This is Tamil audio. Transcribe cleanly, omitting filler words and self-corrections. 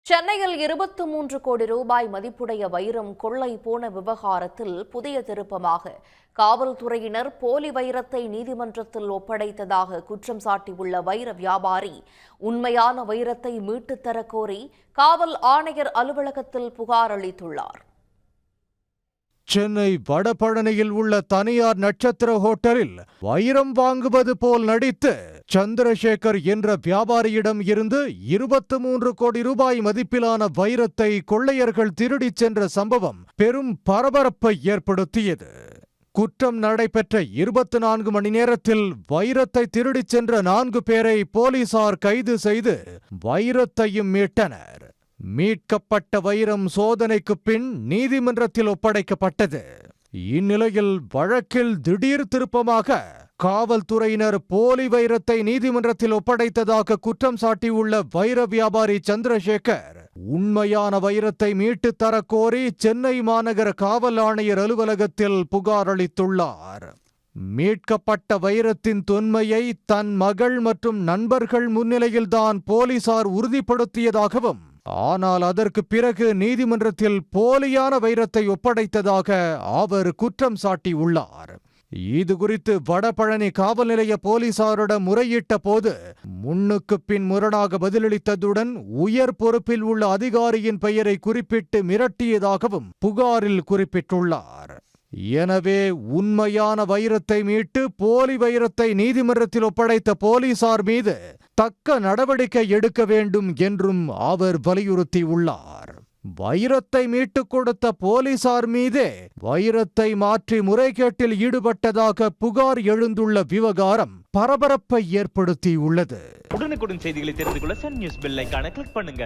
சென்னையில் 23 கோடி ரூபாய் மதிப்புடைய வைரம் கொள்ளை போன விவகாரத்தில் புதிய திருப்பமாக காவல்துறையினர் போலி வைரத்தை நீதிமன்றத்தில் ஒப்படைத்ததாக குற்றம் சாட்டியுள்ள வைர வியாபாரி உண்மையான வைரத்தை மீட்டுத் தரக் கோரி காவல் ஆணையர் அலுவலகத்தில் புகார் அளித்துள்ளார். சென்னை வடபழனியில் உள்ள தனியார் நட்சத்திர ஹோட்டலில் வைரம் வாங்குவது போல் நடித்து சந்திரசேகர் என்ற வியாபாரியிடம் இருந்து 23 கோடி ரூபாய் மதிப்பிலான வைரத்தை கொள்ளையர்கள் திருடிச் சென்ற சம்பவம் பெரும் பரபரப்பை ஏற்படுத்தியது. குற்றம் நடைபெற்ற 24 மணி நேரத்தில் வைரத்தை திருடிச் சென்ற 4 பேரை போலீசார் கைது செய்து வைரத்தையும் மீட்டனர். மீட்கப்பட்ட வைரம் சோதனைக்கு பின் நீதிமன்றத்தில் ஒப்படைக்கப்பட்டது. இந்நிலையில் வழக்கில் திடீர் திருப்பமாக காவல்துறையினர் போலி வைரத்தை நீதிமன்றத்தில் ஒப்படைத்ததாக குற்றம் சாட்டியுள்ள வைர வியாபாரி சந்திரசேகர் உண்மையான வைரத்தை மீட்டுத் தரக் கோரி சென்னை மாநகர காவல் ஆணையர் அலுவலகத்தில் புகார் அளித்துள்ளார். மீட்கப்பட்ட வைரத்தின் தொன்மையை தன் மகள் மற்றும் நண்பர்கள் முன்னிலையில்தான் போலீசார் உறுதிப்படுத்தியதாகவும், ஆனால் அதற்கு பிறகு நீதிமன்றத்தில் போலியான வைரத்தை ஒப்படைத்ததாக அவர் குற்றம் சாட்டியுள்ளார். இதுகுறித்து வடபழனி காவல் நிலைய போலீசாரிடம் முறையிட்ட போது முன்னுக்கு பின் முரணாக பதிலளித்ததுடன் உயர் பொறுப்பில் உள்ள அதிகாரியின் பெயரை குறிப்பிட்டு மிரட்டியதாகவும் புகாரில் குறிப்பிட்டுள்ளார். எனவே உண்மையான வைரத்தை மீட்டு போலி வைரத்தை நீதிமன்றத்தில் ஒப்படைத்த போலீசார் மீது தக்க நடவடிக்கை எடுக்க வேண்டும் என்றும் அவர் வலியுறுத்தியுள்ளார். வைரத்தை மீட்டுக் கொடுத்த போலீசார் மீதே வைரத்தை மாற்றி முறைகேட்டில் ஈடுபட்டதாக புகார் எழுந்துள்ள விவகாரம் பரபரப்பை ஏற்படுத்தியுள்ளது. உடனுக்குடன் செய்திகளை தெரிந்து கொள்ள சன் நியூஸ் பெல் ஐகானை கிளிக் பண்ணுங்க.